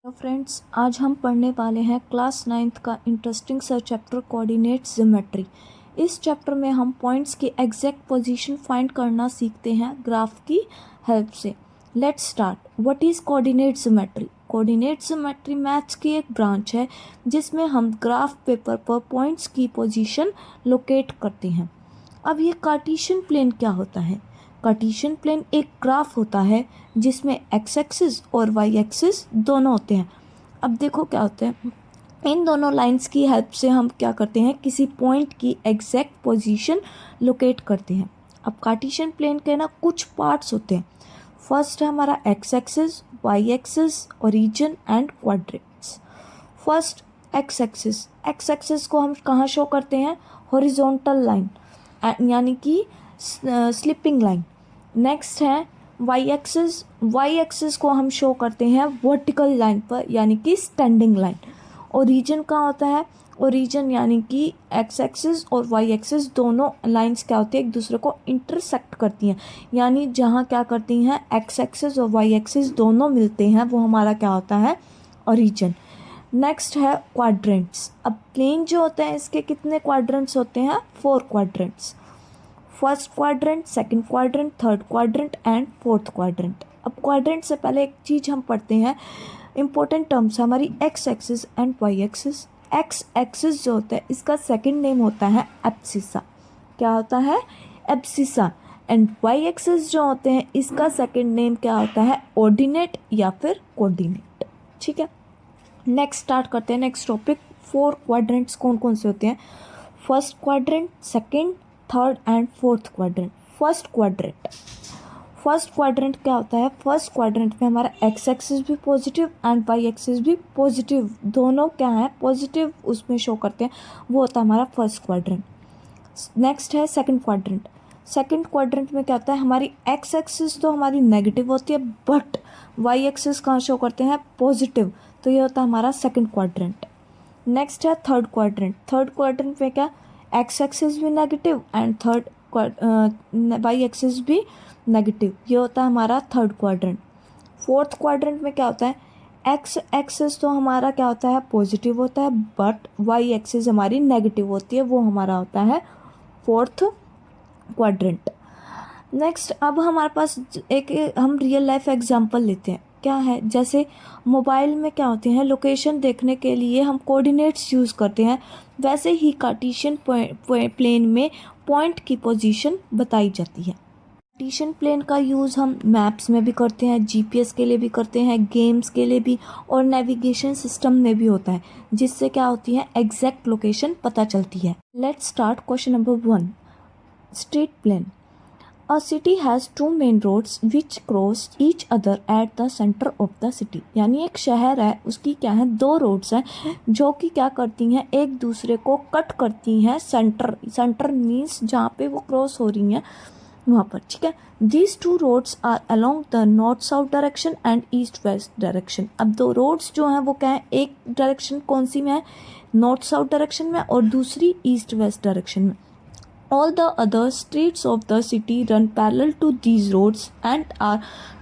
Hello friends, आज हम पढ़ने वाले हैं क्लास 9th का इंटरेस्टिंग सा चैप्टर कोऑर्डिनेट ज्योमेट्री। इस चैप्टर में हम पॉइंट्स की एग्जैक्ट पोजीशन फाइंड करना सीखते हैं ग्राफ की हेल्प से। Let's start. What is coordinate geometry? Coordinate geometry maths की एक ब्रांच है जिसमें हम ग्राफ पेपर पर पॉइंट्स की पोजीशन लोकेट करते हैं। अब ये कार्टेशियन प्लेन क्या होता है? कार्टेशियन प्लेन एक ग्राफ होता है जिसमें एक्स एक्सिस और वाई एक्सिस दोनों होते हैं। अब देखो क्या होता है, इन दोनों लाइंस की हेल्प से हम क्या करते हैं, किसी पॉइंट की एग्जैक्ट पोजीशन लोकेट करते हैं। अब कार्टेशियन प्लेन के ना कुछ पार्ट्स होते हैं। फर्स्ट है हमारा X axis, Y axis, origin and quadrants. First X axis को हम कहाँ शो करते हैं? हॉरिजॉन्टल लाइन यानी कि स्लिपिंग लाइन। नेक्स्ट है वाई एक्सिस को हम शो करते हैं वर्टिकल लाइन पर यानी कि स्टैंडिंग लाइन। ओरिजिन का होता है, ओरिजिन यानी कि एक्स एक्सिस और वाई एक्सिस दोनों लाइंस क्या होती है, एक दूसरे को इंटरसेक्ट करती हैं, यानी जहाँ क्या करती हैं एक्स एक्सिस और वाई एक्सिस दोनों मिलते हैं वो हमारा क्या होता है, ओरिजिन। नेक्स्ट है क्वाड्रेंट्स। अब प्लेन जो होते हैं इसके कितने क्वाड्रेंट्स होते हैं? 4 quadrants. First quadrant, second quadrant, third quadrant and fourth quadrant. अब क्वाड्रेंट से पहले एक चीज़ हम पढ़ते हैं, इंपॉर्टेंट टर्म्स हमारी X axis and Y axis. X axis जो होता है इसका सेकंड नेम होता है एब्सिसा। क्या होता है? एब्सिसा। एंड वाई एक्सिस जो होते हैं इसका सेकंड नेम क्या होता है? ऑर्डिनेट या फिर कोऑर्डिनेट। ठीक है, नेक्स्ट स्टार्ट करते हैं नेक्स्ट टॉपिक। 4 क्वाड्रेंट्स कौन कौन से होते हैं? First quadrant, second, third and fourth quadrant. First quadrant क्या होता है? फर्स्ट क्वाड्रेंट में हमारा एक्स एक्सिस भी पॉजिटिव एंड वाई एक्सिस भी पॉजिटिव, दोनों क्या है पॉजिटिव उसमें शो करते हैं, वो होता है हमारा फर्स्ट क्वाड्रेंट। नेक्स्ट है सेकंड क्वाड्रेंट। सेकंड क्वाड्रेंट में क्या होता है, हमारी एक्स एक्सिस तो हमारी नेगेटिव होती है बट वाई एक्सिस कहाँ शो करते हैं? पॉजिटिव, तो ये होता है हमारा सेकंड क्वाड्रेंट। नेक्स्ट है थर्ड क्वाड्रेंट। थर्ड क्वाड्रेंट में क्या, एक्स एक्सिस भी negative and third Y axis भी नेगेटिव, ये होता है हमारा थर्ड क्वाड्रेंट। फोर्थ क्वाड्रेंट में क्या होता है, एक्स एक्सिस तो हमारा क्या होता है? पॉजिटिव होता है बट वाई एक्सिस हमारी नेगेटिव होती है, वो हमारा होता है फोर्थ क्वाड्रेंट। नेक्स्ट, अब हमारे पास एक हम रियल लाइफ एग्जांपल लेते हैं। क्या है, जैसे मोबाइल में क्या होते हैं, लोकेशन देखने के लिए हम कोऑर्डिनेट्स यूज़ करते हैं, वैसे ही कार्टेशियन प्लेन में पॉइंट की पोजीशन बताई जाती है। कार्टेशियन प्लेन का यूज़ हम मैप्स में भी करते हैं, जीपीएस के लिए भी करते हैं, गेम्स के लिए भी और नेविगेशन सिस्टम में भी होता है, जिससे क्या होती है एग्जैक्ट लोकेशन पता चलती है। Let's start question number 1। Street plane. A city has 2 main roads which cross each other at the center of the city। यानी एक शहर है, उसकी क्या है, 2 रोड्स हैं जो कि क्या करती हैं, एक दूसरे को कट करती हैं। सेंटर मीन्स जहाँ पे वो क्रॉस हो रही हैं वहाँ पर। ठीक है, these 2 roads are along the north south direction and east west direction। अब 2 रोड्स जो हैं वो क्या है, एक डायरेक्शन कौन सी में है, नॉर्थ साउथ डायरेक्शन में, और दूसरी ईस्ट वेस्ट डायरेक्शन में। All the other streets of the city run parallel to these roads and are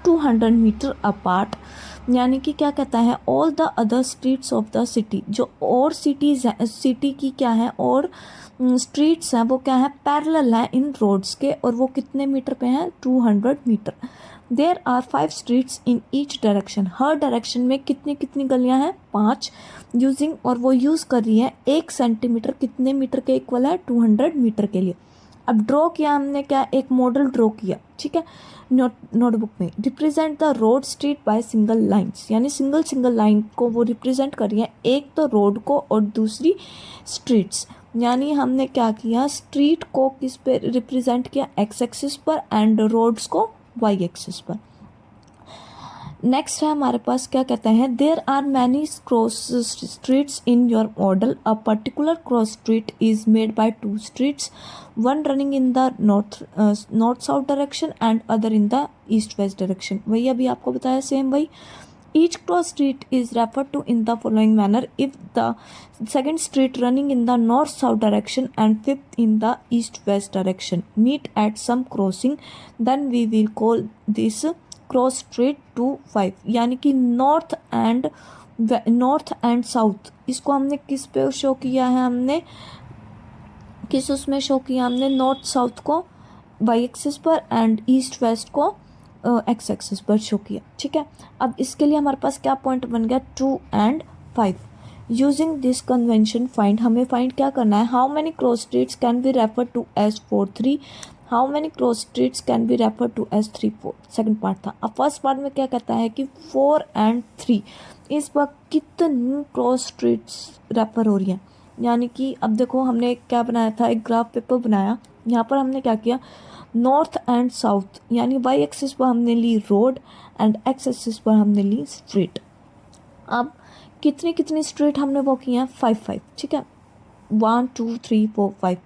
200 metre apart। यानी कि क्या कहता है, all the other streets of the city, जो और cities हैं, सिटी की क्या है और स्ट्रीट्स हैं वो क्या है, पैरेलल हैं इन रोड्स के, और वो कितने मीटर पे हैं? 200 metre. There are 5 streets in each direction. हर डायरेक्शन में कितनी कितनी गलियां हैं? 5। यूजिंग, और वो यूज़ कर रही है 1 सेंटीमीटर कितने मीटर के इक्वल है? 200 मीटर के लिए। अब ड्रॉ किया हमने, क्या, एक मॉडल ड्रॉ किया। ठीक है, नोटबुक में represent the road street by single lines, यानी सिंगल लाइन को वो रिप्रेजेंट कर रही है, एक तो रोड को और दूसरी स्ट्रीट्स। यानी हमने क्या किया, स्ट्रीट को किस पे रिप्रेजेंट किया? एक्स एक्सिस पर, एंड रोड्स को वाई एक्सिस पर। नेक्स्ट है हमारे पास, क्या कहते हैं, there are many cross streets in your model. A particular cross street is made by 2 streets, one running in the north south direction and other in the east west direction. वही अभी आपको बताया, सेम वही। Each cross street is referred to in the following manner: if the second street running in the north-south direction and fifth in the east-west direction meet at some crossing, then we will call this cross street 2 5। यानी कि north and north and south, इसको हमने किस पे show किया है, हमने किस उसमें शो किया, हमने नॉर्थ साउथ को वाई एक्सिस पर एंड ईस्ट वेस्ट को एक्स एक्सिस पर शो किया। ठीक है, अब इसके लिए हमारे पास क्या पॉइंट बन गया, 2 and 5। Using this convention find, हमें फाइंड क्या करना है, how many cross streets can be refer to as 4 3, how many cross streets can be refer to as 3 4, second part था। अब फर्स्ट पार्ट में क्या कहता है कि 4 एंड 3 इस वक्त कितनी क्रॉस स्ट्रीट्स रेफर हो रही हैं, यानी कि अब देखो हमने क्या बनाया था, एक ग्राफ पेपर बनाया, यहाँ पर हमने क्या किया, नॉर्थ एंड साउथ यानी वाई एक्सिस पर हमने ली रोड एंड एक्स एक्सिस पर हमने ली स्ट्रीट। अब कितनी कितनी स्ट्रीट हमने वो की हैं, 5 5। ठीक है, 1 2 3 4 5।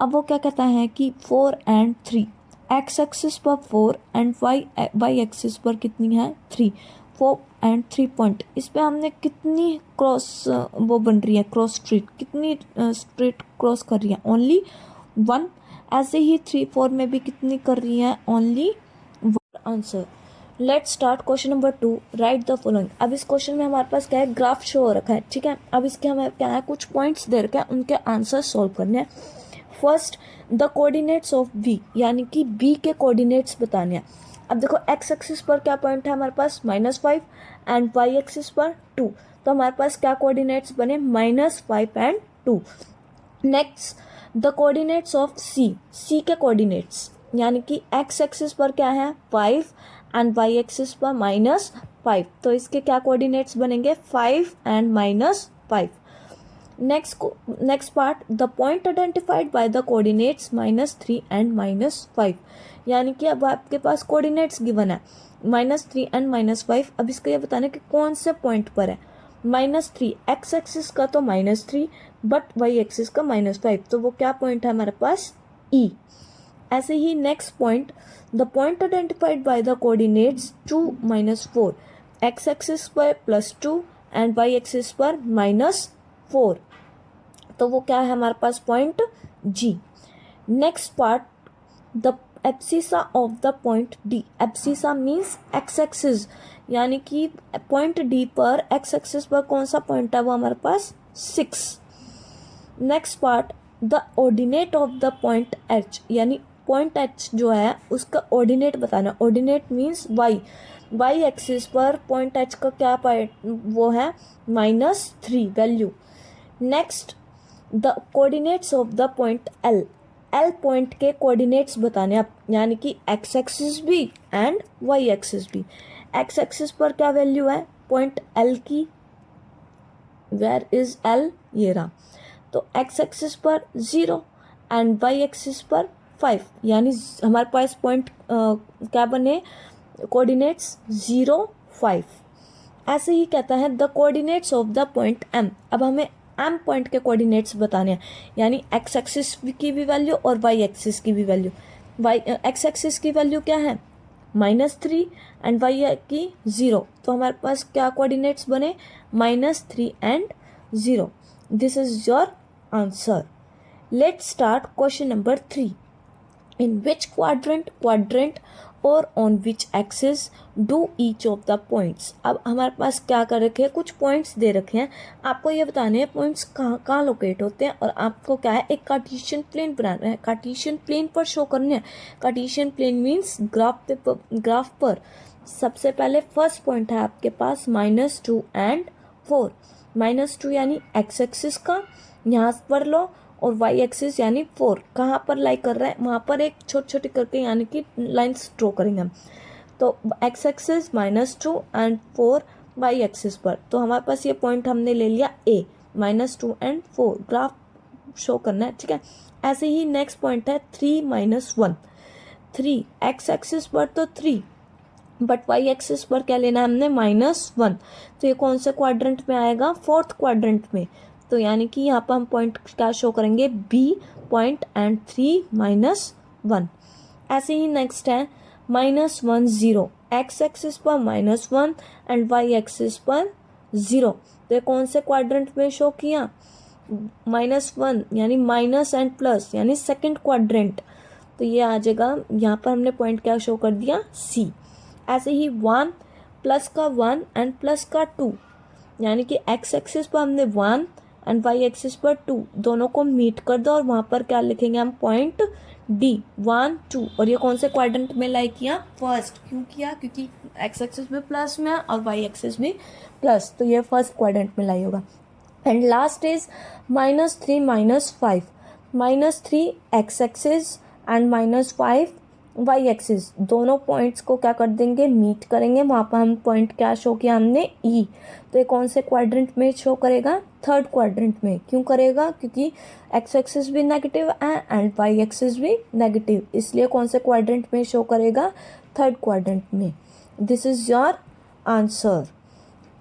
अब वो क्या कहता है कि 4 एंड 3, एक्स एक्सिस पर 4 एंड वाई एक्सिस पर कितनी है 3, 4 एंड 3 पॉइंट, इस पे हमने कितनी क्रॉस वो बन रही है, क्रॉस स्ट्रीट कितनी स्ट्रीट क्रॉस कर रही है, ओनली 1। ऐसे ही 3 4 में भी कितनी कर रही है, only 1 answer. Let's start question number 2, right the following. अब इस क्वेश्चन में हमारे पास क्या है, ग्राफ शो हो रखा है। ठीक है, अब इसके हमें क्या है, कुछ पॉइंट्स दे रखे हैं, उनके आंसर सॉल्व करने हैं। First the coordinates of B, यानी कि बी के कोऑर्डिनेट्स बताने हैं। अब देखो एक्स एक्सिस पर क्या पॉइंट है हमारे पास, -5 एंड वाई एक्सिस पर 2, तो हमारे पास क्या कोऑर्डिनेट्स बने, -5 and 2। Next the coordinates of C, C के कोऑर्डिनेट्स, यानी कि एक्स एक्सिस पर क्या है 5 एंड वाई एक्सिस पर -5, तो इसके क्या कोऑर्डिनेट्स बनेंगे, 5 and -5। Next part the point identified by the coordinates -3 and -5, यानी कि अब आपके पास कोऑर्डिनेट्स गिवन है -3 एंड -5। अब इसका ये बताना कि कौन से पॉइंट पर है, -3 एक्स एक्सिस का तो -3 बट वाई एक्सिस का -5, तो वो क्या पॉइंट है हमारे पास, ई। ऐसे ही next point the point identified by the coordinates 2 -4, X axis पर +2 एंड वाई एक्सिस पर -4, तो वो क्या है हमारे पास point G. Next part the abscissa of the point D, abscissa means X axis, यानी कि पॉइंट डी पर एक्स एक्सिस पर कौन सा पॉइंट है, वो हमारे पास 6। Next part the ordinate of the point H, यानी पॉइंट एच जो है उसका ऑर्डिनेट बताना, ordinate means Y, Y axis पर पॉइंट एच का क्या पॉइंट वो है -3 value. Next the coordinates of the point L, L point के कोऑर्डिनेट्स बताने आप, यानी कि एक्स एक्सिस भी एंड वाई एक्सिस भी। एक्स एक्सिस पर क्या वैल्यू है पॉइंट एल की, वेयर इज एल, ये रहा, तो एक्स एक्सिस पर 0 एंड वाई एक्सिस पर 5, यानी हमारे पास पॉइंट क्या बने, कोऑर्डिनेट्स 0 5। ऐसे ही कहता है the coordinates of the point M, अब हमें एम पॉइंट के कोऑर्डिनेट्स बताने हैं, यानी एक्स एक्सिस की भी वैल्यू और वाई एक्सिस की भी वैल्यू। वाई एक्स एक्सिस की वैल्यू क्या है -3 एंड वाई की 0, तो हमारे पास क्या कोऑर्डिनेट्स बने -3 and 0। This is your answer. Let's start question number 3, in which quadrant और on which axis do each of the points। अब हमारे पास क्या कर रखे हैं, कुछ पॉइंट्स दे रखे हैं, आपको ये बताने हैं पॉइंट्स कहाँ कहाँ लोकेट होते हैं, और आपको क्या है एक कार्टेशियन प्लेन बनाना है, कार्टेशियन प्लेन पर शो करने हैं। कार्टेशियन प्लेन मीन्स ग्राफ पर सबसे पहले फर्स्ट पॉइंट है आपके पास -2 एंड 4, -2 यानी एक्स एक्सिस का यहाँ पर लो, और वाई एक्सिस यानी 4 कहाँ पर लाई कर रहा है, वहाँ पर एक छोटी छोटी करके यानी कि लाइन्स ड्रॉ करेंगे हम। तो x axis -2 and 4 y axis पर, तो हमारे पास ये पॉइंट हमने ले लिया ए, -2 एंड 4 ग्राफ शो करना है। ठीक है, ऐसे ही नेक्स्ट पॉइंट है 3 -1, 3 एक्स एक्सिस पर तो 3 बट वाई एक्सिस पर क्या लेना है हमने -1, तो ये कौन से क्वाड्रेंट में आएगा, फोर्थ क्वाड्रेंट में, तो यानी कि यहाँ पर हम पॉइंट क्या शो करेंगे, बी पॉइंट एंड 3 -1। ऐसे ही नेक्स्ट है -1 0, एक्स एक्सिस पर -1 एंड वाई एक्सिस पर 0, तो ये कौन से क्वाड्रेंट में शो किया, -1 यानी माइनस एंड प्लस यानी सेकंड क्वाड्रेंट, तो ये आ जाएगा, यहाँ पर हमने पॉइंट क्या शो कर दिया, सी। ऐसे ही 1 प्लस का 1 एंड प्लस का 2, यानी कि एक्स एक्सिस पर हमने 1 एंड वाई एक्सिस पर 2, दोनों को मीट कर दो और वहाँ पर क्या लिखेंगे हम, पॉइंट डी 1 2। और ये कौन से क्वाड्रेंट में लाई किया, फर्स्ट। क्यों किया, क्योंकि एक्स एक्सिस भी प्लस में है और वाई एक्सिस भी प्लस, तो ये फर्स्ट क्वाड्रेंट में लाई होगा। And last is -3 -5, -3 x axis and -5 y axis, दोनों पॉइंट्स को क्या कर देंगे, मीट करेंगे। वहाँ पर हम पॉइंट क्या शो किया हमने, ई। तो ये कौन से क्वाड्रेंट में शो करेगा, थर्ड क्वाड्रेंट में। क्यों करेगा, क्योंकि एक्स एक्सिस भी नेगेटिव है एंड वाई एक्सिस भी नेगेटिव, इसलिए कौन से क्वाड्रेंट में शो करेगा, थर्ड क्वाड्रेंट में। This is your answer.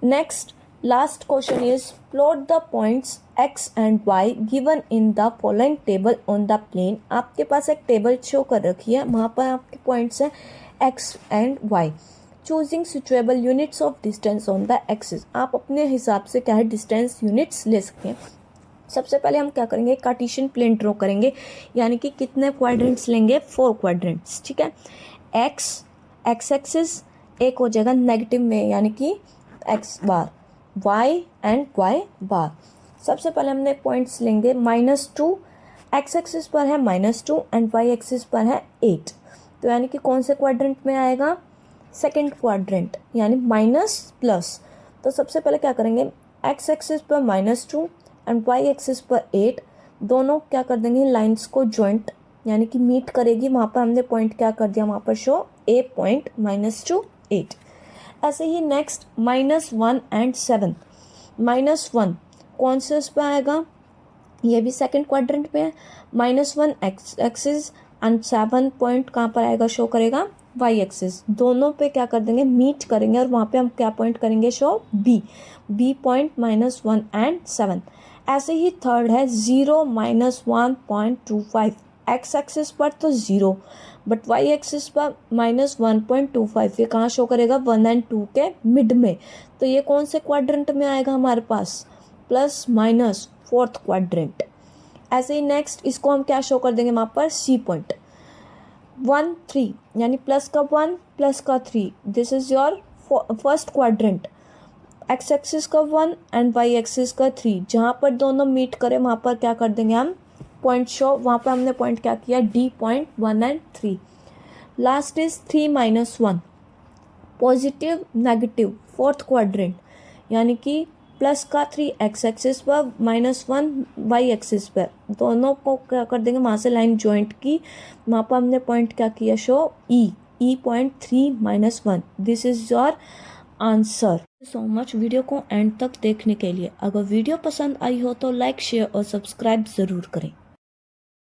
Next last question is plot the points x and y given in the following table on the plane। आपके पास एक टेबल शो कर रखी है, वहाँ पर आपके पॉइंट्स हैं x and y। Choosing suitable units of distance on the axis, आप अपने हिसाब से क्या है डिस्टेंस यूनिट्स ले सकते हैं। सबसे पहले हम क्या करेंगे, कार्टेशियन प्लेन ड्रॉ करेंगे, यानी कि कितने क्वाड्रेंट्स लेंगे, 4 क्वाड्रेंट्स, ठीक है। एक्स एक्सिस एक हो जाएगा नेगेटिव में, यानी कि x bar, y and y बार। सबसे पहले हमने पॉइंट्स लेंगे -2, एक्स एक्सिस पर है -2 एंड y एक्सिस पर है 8, तो यानी कि कौन से क्वाड्रेंट में आएगा, सेकंड क्वाड्रेंट, यानी माइनस प्लस। तो सबसे पहले क्या करेंगे, एक्स एक्सिस पर -2 एंड y एक्सिस पर 8, दोनों क्या कर देंगे, लाइंस को जॉइंट यानी कि मीट करेगी। वहाँ पर हमने पॉइंट क्या कर दिया, वहाँ पर शो a पॉइंट -2 8। ऐसे ही नेक्स्ट -1 एंड 7, -1 कौन से उस पर आएगा, ये भी सेकंड क्वाड्रेंट में है। -1 एक्स एक्सिस एंड 7 पॉइंट कहाँ पर आएगा, शो करेगा वाई एक्सिस, दोनों पे क्या कर देंगे, मीट करेंगे और वहाँ पे हम क्या पॉइंट करेंगे, शो बी पॉइंट -1 एंड 7। ऐसे ही थर्ड है 0 -1.25, एक्स एक्सिस पर तो 0 बट वाई एक्सिस पर -1.25, ये कहाँ शो करेगा, 1 एंड 2 के मिड में। तो ये कौन से क्वाड्रेंट में आएगा हमारे पास, प्लस माइनस फोर्थ क्वाड्रेंट। ऐसे ही नेक्स्ट इसको हम क्या शो कर देंगे, वहाँ पर सी पॉइंट 1 3, यानी प्लस का 1 प्लस का 3, this is your first quadrant. X axis का 1 एंड वाई एक्सिस का 3, जहाँ पर दोनों मीट करें वहाँ पर क्या कर देंगे हम, पॉइंट शो। वहाँ पर हमने पॉइंट क्या किया, D point 1 and 3। Last is 3 -1, positive negative fourth quadrant, यानी कि प्लस का 3 एक्स एक्सिस पर -1 वाई एक्सिस पर, दोनों को क्या कर देंगे, वहाँ से लाइन जॉइंट की। वहाँ पर हमने पॉइंट क्या किया, show E point 3 -1। This is your answer. So much video को एंड तक देखने के लिए। अगर वीडियो पसंद आई हो तो लाइक शेयर और सब्सक्राइब ज़रूर करें।